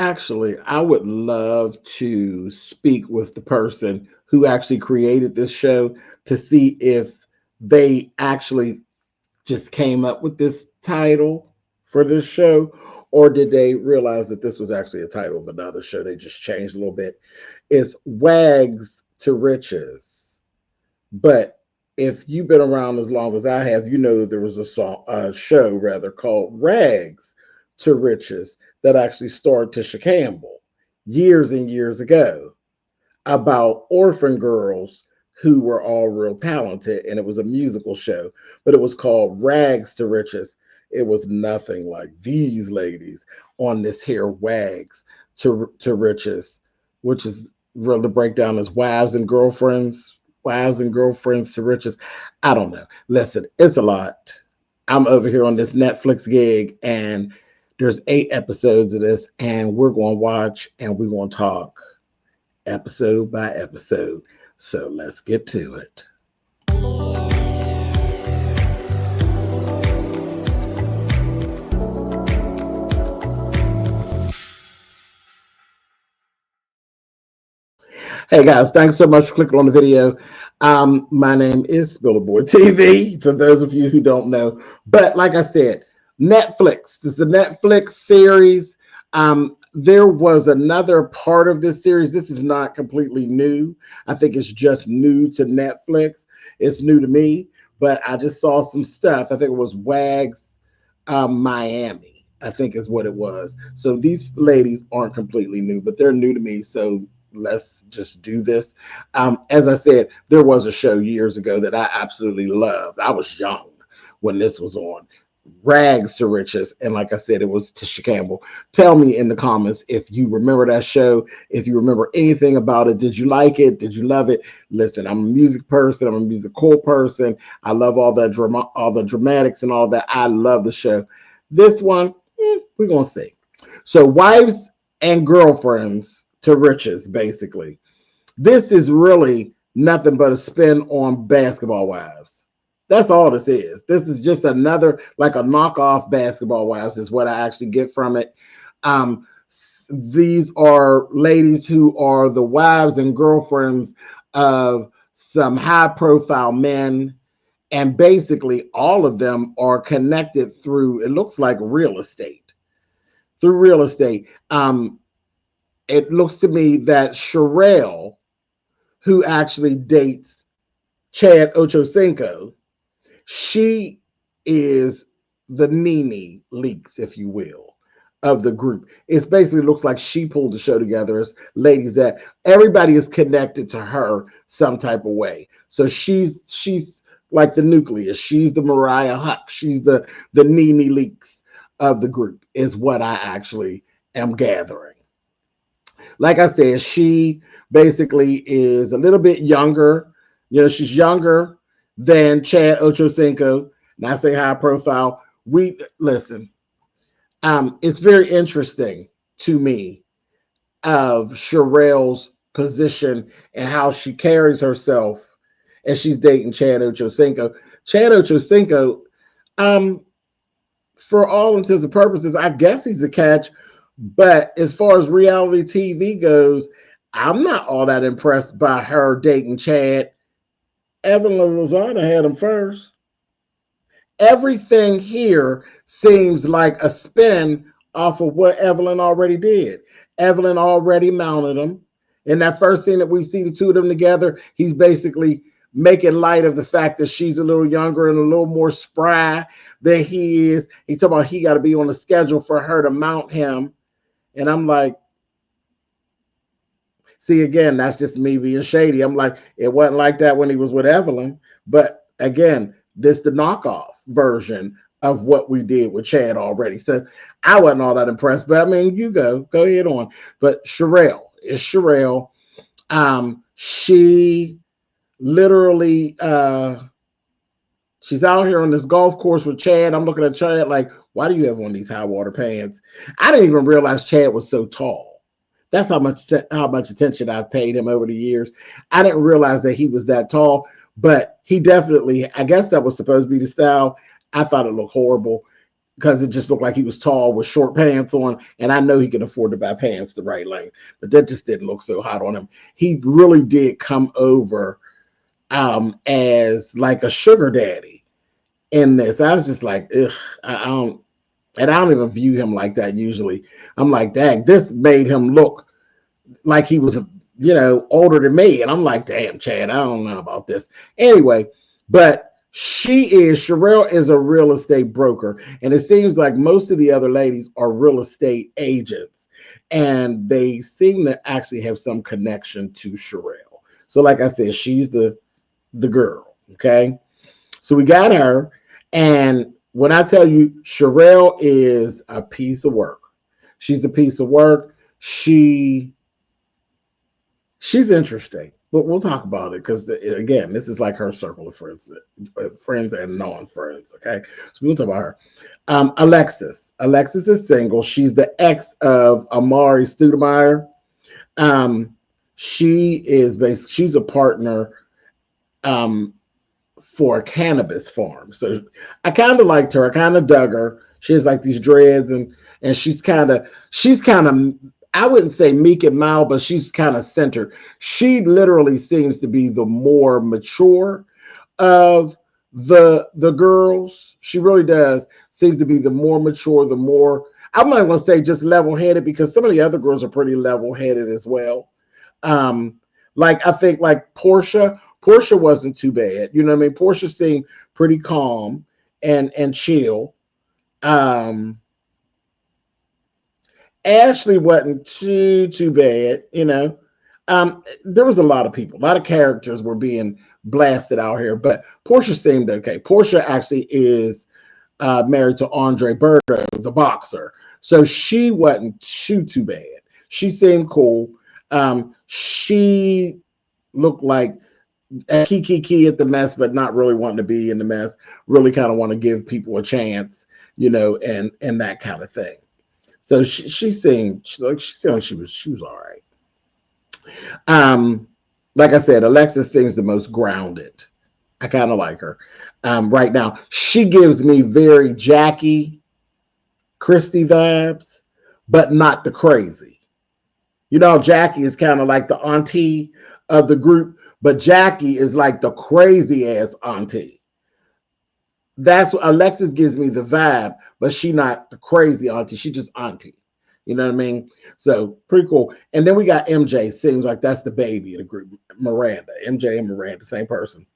Actually, I would love to speak with the person who actually created this show to see if they actually just came up with this title for this show, or did they realize that this was actually a title of another show? They just changed a little bit. It's Wags to Riches. But if you've been around as long as I have, you know that there was a show rather called Rags to Riches that actually starred Tisha Campbell years and years ago about orphan girls who were all real talented, and it was a musical show, but it was called Rags to Riches. It was nothing like these ladies on this here Wags to Riches, which is really the breakdown is wives and girlfriends to riches. I don't know. Listen, it's a lot. I'm over here on this Netflix gig, and there's 8 episodes of this, and we're going to watch and we're going to talk episode by episode. So let's get to it. Hey guys, thanks so much for clicking on the video. My name is SpillitBoyTV, for those of you who don't know. But like I said, Netflix. This is a Netflix series. There was another part of this series. This is not completely new. I think it's just new to Netflix. It's new to me, but I just saw some stuff. I think it was WAGs Miami, I think is what it was. So these ladies aren't completely new, but they're new to me. So let's just do this. As I said, there was a show years ago that I absolutely loved. I was young when this was on. Rags to Riches, and like I said, it was Tisha Campbell. Tell me in the comments if you remember that show, if you remember anything about it. Did you like it? Did you love it? Listen, I'm a music person. I'm a musical person. I love all that drama, all the dramatics and all that. I love the show. This one, we're gonna see. So, wives and girlfriends to riches, basically. This is really nothing but a spin on Basketball Wives. That's all this is. This is just another, like a knockoff Basketball Wives is what I actually get from it. These are ladies who are the wives and girlfriends of some high-profile men, and basically all of them are connected through, it looks like real estate. Through real estate. It looks to me that Charelle, who actually dates Chad Ochocinco, she is the Nene Leakes, if you will, of the group. It basically looks like she pulled the show together as ladies that everybody is connected to her some type of way. So she's like the nucleus. She's the Mariah Huck. She's the Nene Leakes of the group is what I actually am gathering. Like I said, she basically is a little bit younger. You know, she's younger than Chad Ochocinco. And I say high profile. Listen. It's very interesting to me of Charelle's position and how she carries herself as she's dating Chad Ochocinco. Chad Ochocinco, for all intents and purposes, I guess he's a catch. But as far as reality TV goes, I'm not all that impressed by her dating Chad. Evelyn Lozada had him first. Everything here seems like a spin off of what Evelyn already did. Evelyn already mounted him. In that first scene that we see the two of them together, he's basically making light of the fact that she's a little younger and a little more spry than he is. He's talking about he got to be on the schedule for her to mount him. And I'm like, see, again, that's just me being shady. I'm like, it wasn't like that when he was with Evelyn. But again, this the knockoff version of what we did with Chad already. So I wasn't all that impressed. But I mean, you go ahead on. But Charelle is Charelle. She literally she's out here on this golf course with Chad. I'm looking at Chad like, why do you have on these high water pants? I didn't even realize Chad was so tall. That's how much attention I've paid him over the years. I didn't realize that he was that tall, but he definitely, I guess that was supposed to be the style. I thought it looked horrible. because it just looked like he was tall with short pants on, and I know he can afford to buy pants the right length, but that just didn't look so hot on him. He really did come over as like a sugar daddy in this. I was just like, ugh, I don't, and I don't even view him like that usually. I'm like, dang, this made him look like he was, older than me. And I'm like, damn, Chad, I don't know about this. Anyway, but Charelle is a real estate broker. And it seems like most of the other ladies are real estate agents. And they seem to actually have some connection to Charelle. So like I said, she's the girl. Okay. So we got her. And when I tell you, Charelle is a piece of work. She's a piece of work. She's interesting, but we'll talk about it because, again, this is like her circle of friends and non-friends. Okay, so we'll talk about her. Alexis. Alexis is single. She's the ex of Amari Stoudemire. She's a partner for a cannabis farm. So I kind of liked her. I kind of dug her. She has like these dreads and she's kind of I wouldn't say meek and mild, but she's kind of centered. She literally seems to be the more mature of the girls. She really does. Seems to be the more mature, the more, I'm not going to say just level-headed, because some of the other girls are pretty level-headed as well. Like I think like Portia wasn't too bad. You know what I mean? Portia seemed pretty calm and chill. Ashley wasn't too bad, there was a lot of people, a lot of characters were being blasted out here, but Portia seemed okay. Portia actually is married to Andre Berto, the boxer, so she wasn't too bad. She seemed cool. She looked like a key at the mess, but not really wanting to be in the mess, really kind of want to give people a chance, and that kind of thing. So she seemed like she was all right. Like I said, Alexis seems the most grounded. I kind of like her. Right now, she gives me very Jackie Christie vibes, but not the crazy. Jackie is kind of like the auntie of the group, but Jackie is like the crazy ass auntie. That's what Alexis gives me the vibe, but she not the crazy auntie. She just auntie. You know what I mean? So pretty cool. And then we got MJ. Seems like that's the baby of the group. Miranda. MJ and Miranda, same person.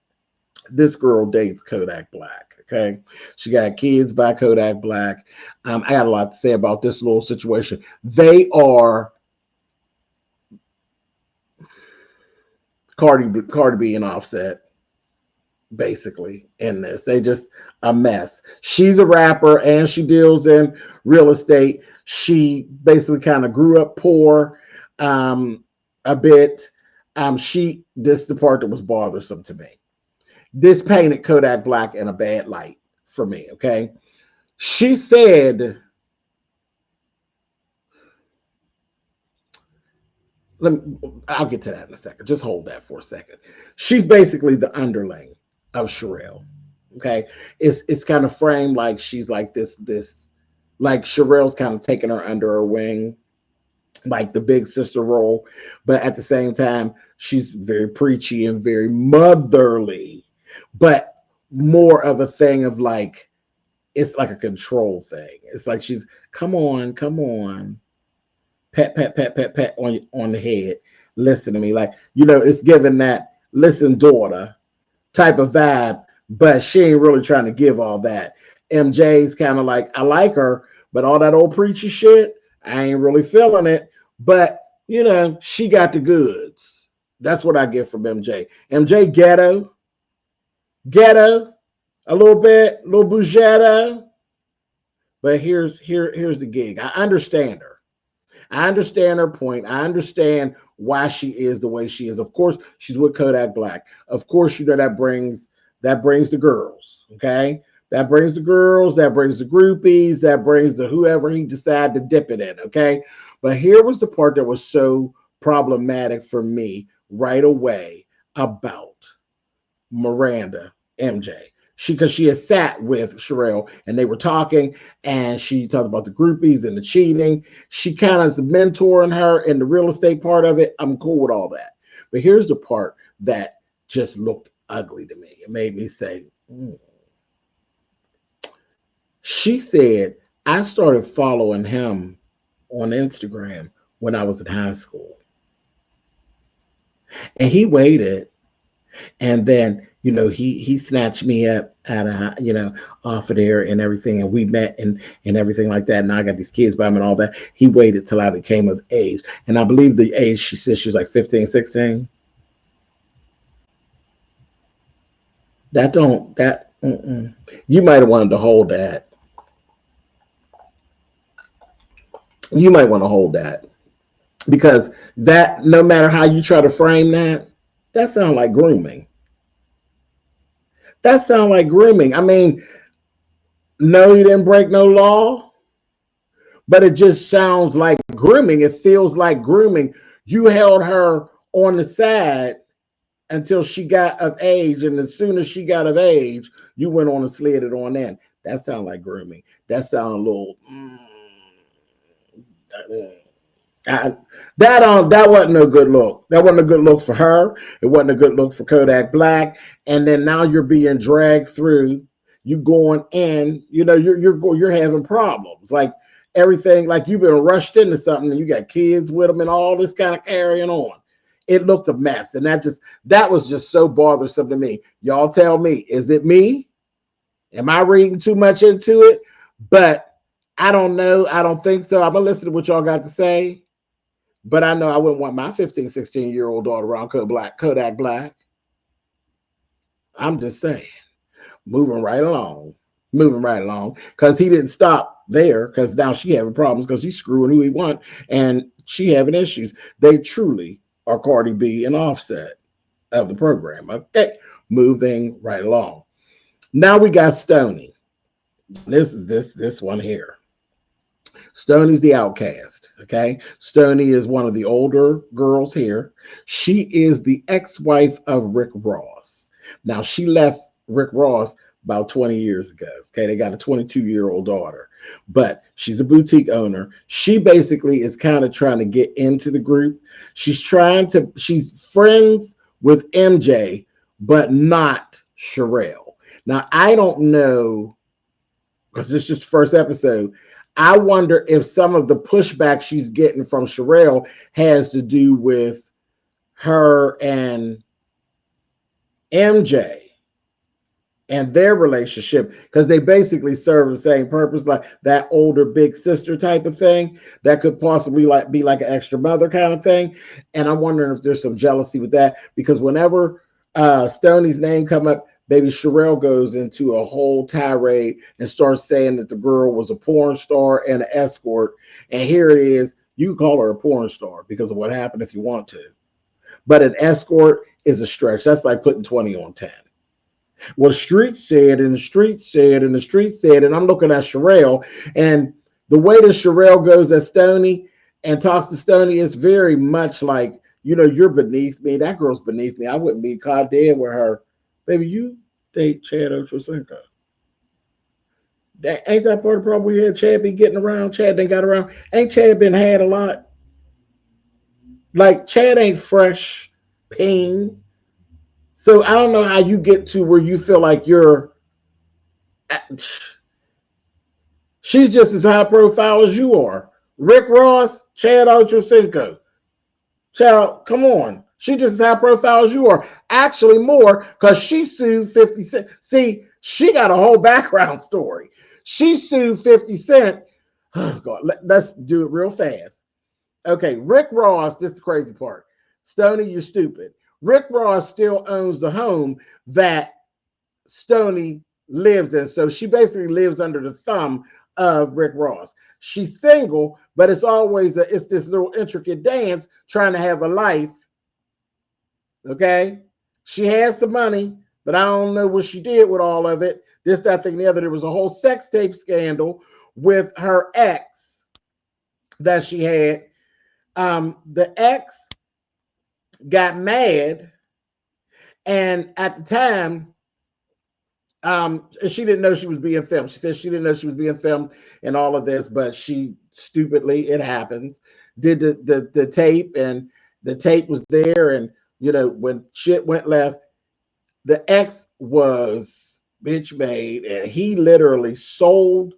This girl dates Kodak Black. Okay. She got kids by Kodak Black. I got a lot to say about this little situation. They are Cardi B and Offset, basically, in this. They just a mess. She's a rapper and she deals in real estate. She basically kind of grew up poor a bit. This is the part that was bothersome to me. This painted Kodak Black in a bad light for me, okay? She said, I'll get to that in a second. Just hold that for a second. She's basically the underling of Charelle. Okay. It's kind of framed like she's like this, like Charelle's kind of taking her under her wing, like the big sister role. But at the same time, she's very preachy and very motherly, but more of a thing of like, it's like a control thing. It's like she's, come on. Pat on the head. Listen to me. Like, it's giving that listen, daughter type of vibe, but she ain't really trying to give all that. MJ's kind of like, I like her, but all that old preachy shit, I ain't really feeling it. But, she got the goods. That's what I get from MJ. MJ ghetto, a little bit, a little bougetto. But here's the gig. I understand her. I understand her point. I understand why she is the way she is. Of course, she's with Kodak Black. Of course, that brings the girls. Okay, that brings the girls. That brings the groupies. That brings the whoever he decided to dip it in. Okay, but here was the part that was so problematic for me right away about Miranda, MJ. because she had sat with Charelle and they were talking, and she talked about the groupies and the cheating. She kind of is the mentor in her in the real estate part of it. I'm cool with all that. But here's the part that just looked ugly to me. It made me say, She said, I started following him on Instagram when I was in high school. And he waited, and then he snatched me up out of off of there and everything, and we met and everything like that. And I got these kids by him and all that. He waited till I became of age, and I believe the age she said she was like 15, 16. That don't that You might have wanted to hold that. You might want to hold that, because that, no matter how you try to frame that sounds like grooming. That sounds like grooming. I mean, no, you didn't break no law, but it just sounds like grooming. It feels like grooming. You held her on the side until she got of age, and as soon as she got of age, you went on and slid it on in. That sounds like grooming. That sounds a little. That wasn't a good look. That wasn't a good look for her. It wasn't a good look for Kodak Black. And then now you're being dragged through. You going in. You're having problems. Like everything. Like you've been rushed into something, and you got kids with them and all this kind of carrying on. It looked a mess, and that was just so bothersome to me. Y'all tell me, is it me? Am I reading too much into it? But I don't know. I don't think so. I'm gonna listen to what y'all got to say. But I know I wouldn't want my 15, 16-year-old daughter around Kodak Black. I'm just saying. Moving right along. Because he didn't stop there, because now she having problems because he's screwing who he want, and she having issues. They truly are Cardi B and Offset of the program. Okay. Moving right along. Now we got Stony. This is this one here. Stoney's the outcast, okay? Stony is one of the older girls here. She is the ex-wife of Rick Ross. Now, she left Rick Ross about 20 years ago, okay? They got a 22-year-old daughter, but she's a boutique owner. She basically is kind of trying to get into the group. She's friends with MJ, but not Charelle. Now, I don't know, because this is just the first episode. I wonder if some of the pushback she's getting from Charelle has to do with her and MJ and their relationship, because they basically serve the same purpose, like that older big sister type of thing that could possibly be like an extra mother kind of thing. And I'm wondering if there's some jealousy with that, because whenever Stoney's name come up, baby Charelle goes into a whole tirade and starts saying that the girl was a porn star and an escort. And here it is. You call her a porn star because of what happened if you want to. But an escort is a stretch. That's like putting 20 on 10. Well, the street said, and the street said, and the street said, and I'm looking at Charelle, and the way that Charelle goes at Stony and talks to Stony is very much like, you're beneath me. That girl's beneath me. I wouldn't be caught dead with her. Baby, you date Chad Ochocinco. Ain't that part of the problem we had? Chad be getting around. Chad done got around. Ain't Chad been had a lot? Like, Chad ain't fresh peen. So I don't know how you get to where you feel like she's just as high profile as you are. Rick Ross, Chad Ochocinco. Child, come on. She just as high profile as you are. Actually more, because she sued 50 Cent. See, she got a whole background story. She sued 50 Cent. Oh, God. Let's do it real fast. Okay, Rick Ross, this is the crazy part. Stony, you're stupid. Rick Ross still owns the home that Stony lives in. So she basically lives under the thumb of Rick Ross. She's single, but it's always it's this little intricate dance trying to have a life. Okay, she has some money, but I don't know what she did with all of it. This, that, thing, the other. There was a whole sex tape scandal with her ex that she had. The ex got mad, and at the time, She didn't know she was being filmed. She said she didn't know she was being filmed and all of this, but she stupidly, it happens, did the tape, and the tape was there. And when shit went left, the ex was bitch made, and he literally sold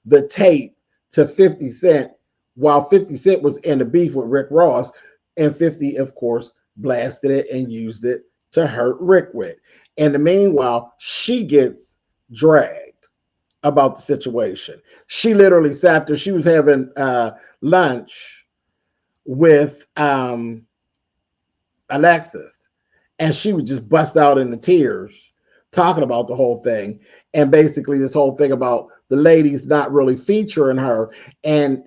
the tape to 50 Cent while 50 Cent was in the beef with Rick Ross, and 50, of course, blasted it and used it to hurt Rick with. In the meanwhile, she gets dragged about the situation. She literally sat there. She was having lunch with Alexis, and she would just bust out into tears talking about the whole thing, and basically this whole thing about the ladies not really featuring her, and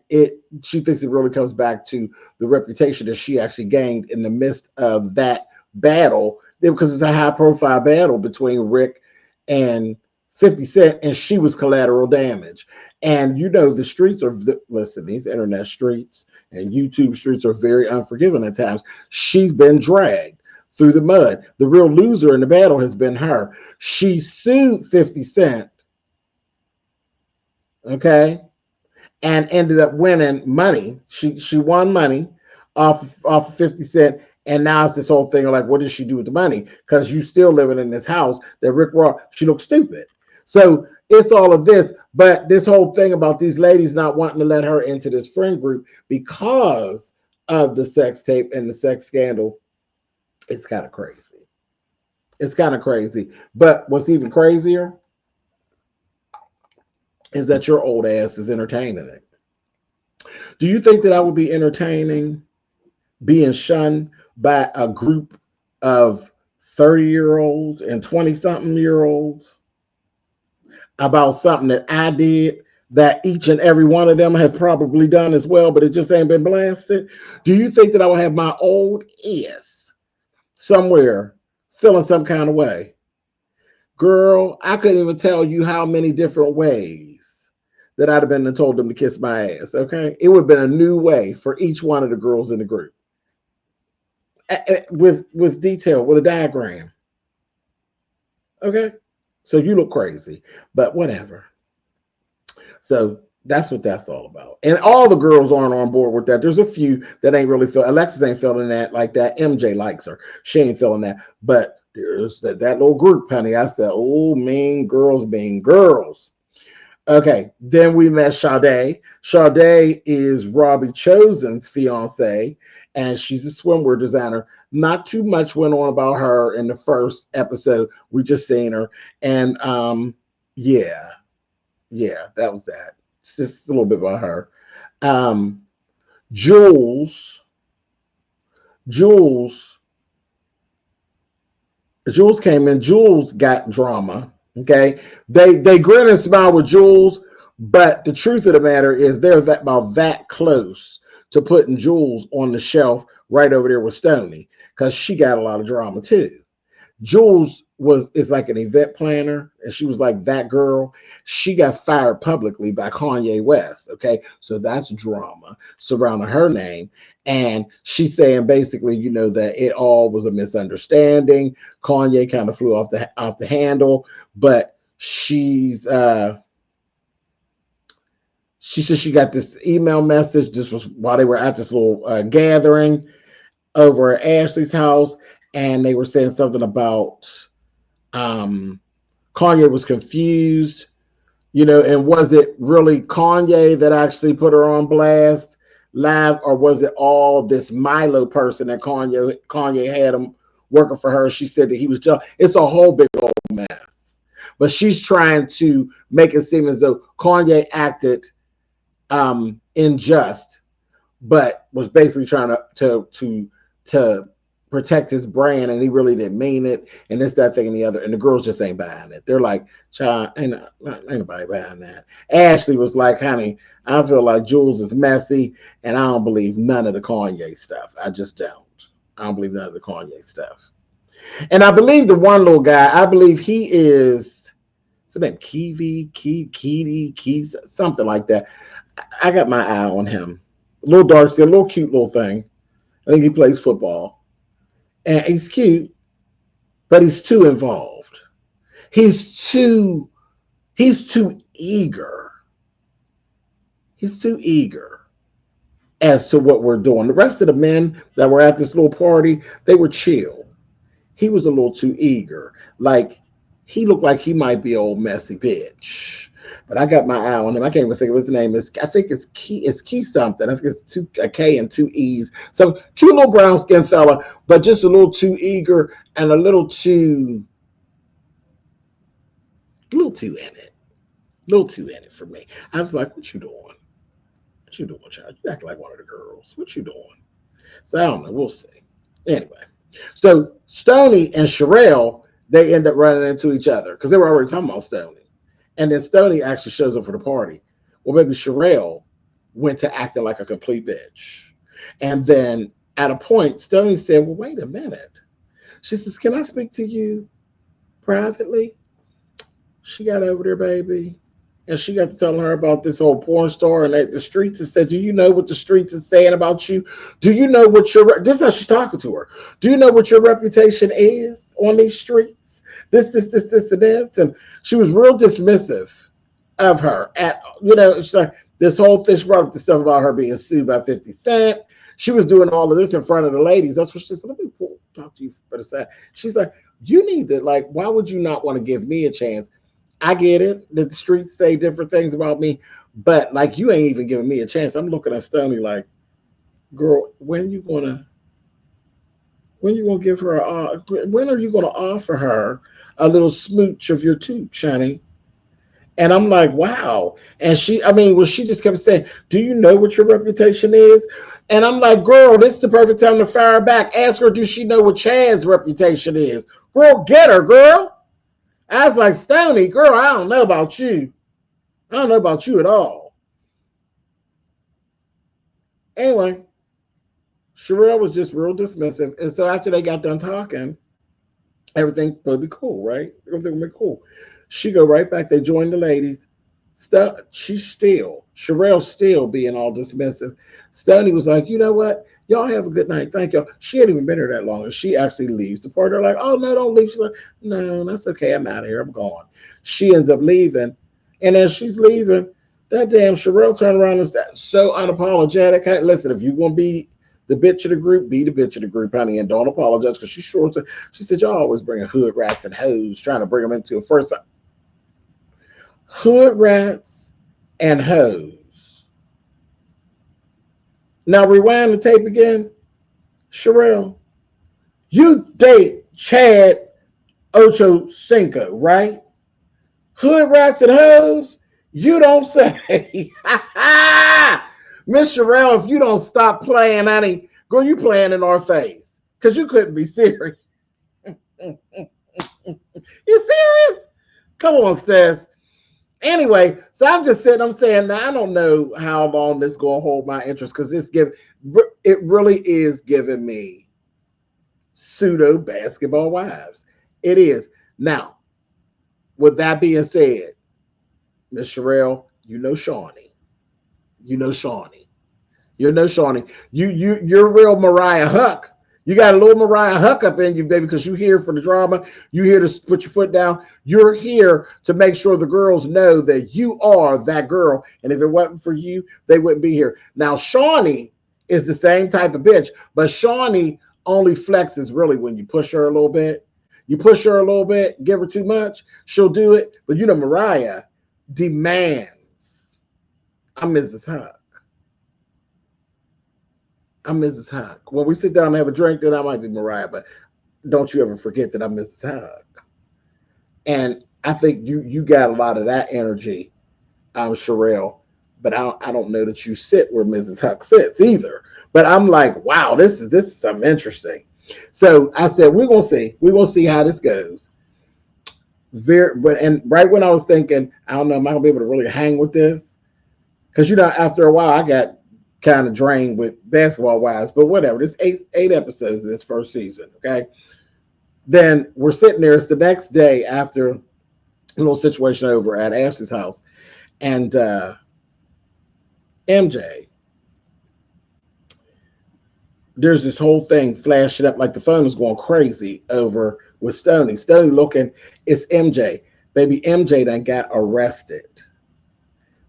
she thinks it really comes back to the reputation that she actually gained in the midst of that battle, because it's a high profile battle between Rick and 50 Cent, and she was collateral damage. And the streets are, listen, these internet streets and YouTube streets are very unforgiving at times. She's been dragged through the mud. The real loser in the battle has been her. She sued 50 Cent, okay, and ended up winning money. She won money off of 50 Cent, and now it's this whole thing of like, what does she do with the money? Because you still living in this house that Rick Ross, she looks stupid. So it's all of this, but this whole thing about these ladies not wanting to let her into this friend group because of the sex tape and the sex scandal, it's kind of crazy. It's kind of crazy. But what's even crazier is that your old ass is entertaining it. Do you think that I would be entertaining being shunned by a group of 30-year-olds and 20-something-year-olds about something that I did that each and every one of them have probably done as well, but it just ain't been blasted? Do you think that I would have my old ass somewhere feeling some kind of way? Girl, I couldn't even tell you how many different ways that I'd have been and told them to kiss my ass, okay? It would have been a new way for each one of the girls in the group. With detail, with a diagram. Okay? So you look crazy, but whatever. So that's what that's all about. And all the girls aren't on board with that. There's a few that ain't really feeling. Alexis ain't feeling that like that. MJ likes her. She ain't feeling that. But there's that little group, honey. I said, oh, mean girls being girls. Okay, then we met Sade. Sade is Robbie Chosen's fiance, and she's a swimwear designer. Not too much went on about her in the first episode. We just seen her, and yeah, that was that. It's just a little bit about her. Jules came in. Jules got drama. Okay, they grin and smile with Jules, but the truth of the matter is they're about that close to putting Jules on the shelf right over there with Stony, because she got a lot of drama too. Jules is like an event planner, and she was like that girl. She got fired publicly by Kanye West. Okay, so that's drama surrounding her name, and she's saying basically, that it all was a misunderstanding. Kanye kind of flew off the handle, but she said she got this email message. This was while they were at this little gathering over at Ashley's house, and they were saying something about Kanye was confused, and was it really Kanye that actually put her on blast live, or was it all this Milo person that Kanye had him working for her? She said that he was just, it's a whole big old mess. But she's trying to make it seem as though Kanye acted unjust, but was basically trying to protect his brand, and he really didn't mean it, and this, that, thing, and the other. And the girls just ain't buying it. They're like, child, ain't nobody buying that. Ashley was like, honey, I feel like Jules is messy, and I don't believe none of the Kanye stuff. I just don't. I don't believe none of the Kanye stuff. And I believe the one little guy, I believe he is, what's his name? Keith, something like that. I got my eye on him. A little dark skin, little cute little thing. I think he plays football. And he's cute, but he's too involved. He's too eager. He's too eager as to what we're doing. The rest of the men that were at this little party, they were chill. He was a little too eager. Like, he looked like he might be an old messy bitch. But I got my eye on him. I can't even think of his name. I think it's Key something. I think it's a K and two E's. So cute little brown skinned fella, but just a little too eager and a little too in it. A little too in it for me. I was like, what you doing? What you doing, child? You act like one of the girls. What you doing? So I don't know. We'll see. Anyway. So Stony and Charelle, they end up running into each other because they were already talking about Stony. And then Stony actually shows up for the party. Well, maybe Charelle went to acting like a complete bitch. And then at a point, Stony said, well, wait a minute. She says, can I speak to you privately? She got over there, baby. And she got to telling her about this whole porn star and the streets and said, do you know what the streets is saying about you? Do you know what this is how she's talking to her. Do you know what your reputation is on these streets? This, and this. And she was real dismissive of her. She's like, this whole thing, she brought up the stuff about her being sued by 50 Cent. She was doing all of this in front of the ladies. That's what she said. Let me talk to you for a second. She's like, you need to, like, why would you not want to give me a chance? I get it that the streets say different things about me, but like, you ain't even giving me a chance. I'm looking at Stony like, girl, when are you gonna give her when are you gonna offer her a little smooch of your tooch, honey? And I'm like, wow. And she just kept saying, do you know what your reputation is? And I'm like, girl, this is the perfect time to fire back. Ask her, does she know what Chad's reputation is? Girl, get her, girl. I was like, Stony, girl, I don't know about you. I don't know about you at all. Anyway, Charelle was just real dismissive. And so after they got done talking, everything would be cool, right? Everything would be cool. She go right back. They join the ladies. Charelle still being all dismissive. Stony was like, you know what? Y'all have a good night. Thank y'all. She hadn't even been here that long. And she actually leaves the party. They're like, oh, no, don't leave. She's like, no, that's okay. I'm out of here. I'm gone. She ends up leaving. And as she's leaving, that damn Charelle turned around and said, so unapologetic. Hey, listen, if you're going to be the bitch of the group, be the bitch of the group, honey, and don't apologize. Because she said, y'all always bring hood rats and hoes, trying to bring them into a first. Hood rats and hoes. Now rewind the tape again. Charelle, you date Chad Ochocinco, right? Hood rats and hoes? You don't say. Miss Charelle, if you don't stop playing, honey, girl, you playing in our face. Because you couldn't be serious. You serious? Come on, sis. Anyway, so I'm just saying, now I don't know how long this is going to hold my interest because it really is giving me pseudo basketball wives. It is. Now, with that being said, Miss Charelle, you know Shawnee. You're real Mariah Huck. You got a little Mariah Huck up in you, baby, because you're here for the drama. You're here to put your foot down. You're here to make sure the girls know that you are that girl. And if it wasn't for you, they wouldn't be here. Now, Shawnee is the same type of bitch, but Shawnee only flexes really when you push her a little bit. You push her a little bit, give her too much, she'll do it. But you know, Mariah demands. I'm Mrs. Huck. When we sit down and have a drink, then I might be Mariah, but don't you ever forget that I'm Mrs. Huck. And I think you got a lot of that energy, Charelle, but I don't know that you sit where Mrs. Huck sits either. But I'm like, wow, this is something interesting. So I said, we're gonna see how this goes. And right when I was thinking, I don't know, am I gonna be able to really hang with this? Because after a while, I got kind of drained with basketball wives, but whatever. There's eight episodes of this first season. Okay. Then we're sitting there. It's the next day after a little situation over at Ashley's house, and MJ, there's this whole thing flashing up like the phone is going crazy over with Stony. Stony looking, it's MJ. Baby MJ done got arrested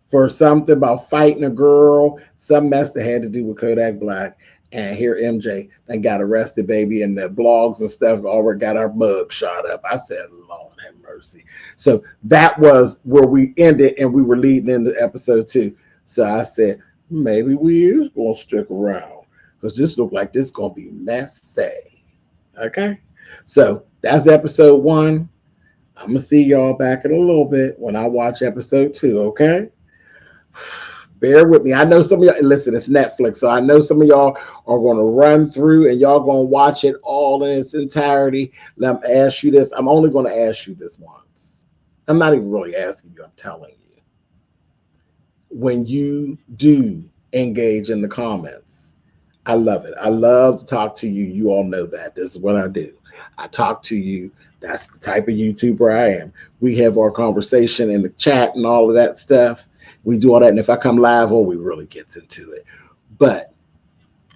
for something about fighting a girl, some mess that had to do with Kodak Black. And here MJ done got arrested, baby, and the blogs and stuff already got our mug shot up. I said, Lord have mercy. So that was where we ended, and we were leading into episode 2. So I said, maybe we is gonna stick around because this look like this gonna be messy. Okay, so that's episode 1. I'm gonna see y'all back in a little bit when I watch episode 2. Okay, bear with me. I know some of y'all listen. It's Netflix, so I know some of y'all are gonna run through and y'all gonna watch it all in its entirety. Let me ask you this. I'm only gonna ask you this once. I'm not even really asking you. I'm telling you. When you do engage in the comments, I love it. I love to talk to you. You all know that. This is what I do. I talk to you. That's the type of YouTuber I am. We have our conversation in the chat and all of that stuff. We do all that. And if I come live, we really gets into it. But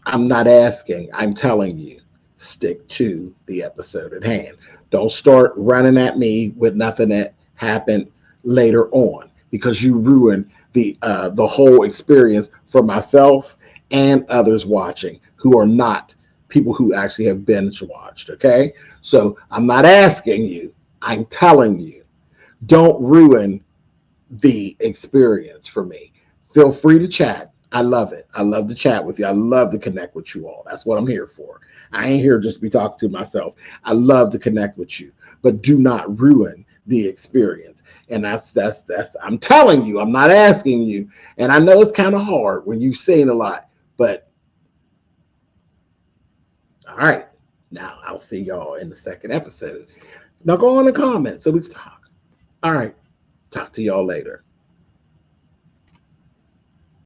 I'm not asking. I'm telling you, stick to the episode at hand. Don't start running at me with nothing that happened later on, because you ruin the whole experience for myself and others watching who are not people who actually have binge watched. Okay, so I'm not asking you. I'm telling you, don't ruin the experience for me. Feel free to chat. I love it. I love to chat with you. I love to connect with you all. That's what I'm here for. I ain't here just to be talking to myself. I love to connect with you, but do not ruin the experience. And that's I'm telling you, I'm not asking you. And I know it's kind of hard when you've seen a lot, but all right. Now I'll see y'all in the second episode. Now go on the comments so we can talk. All right. Talk to y'all later.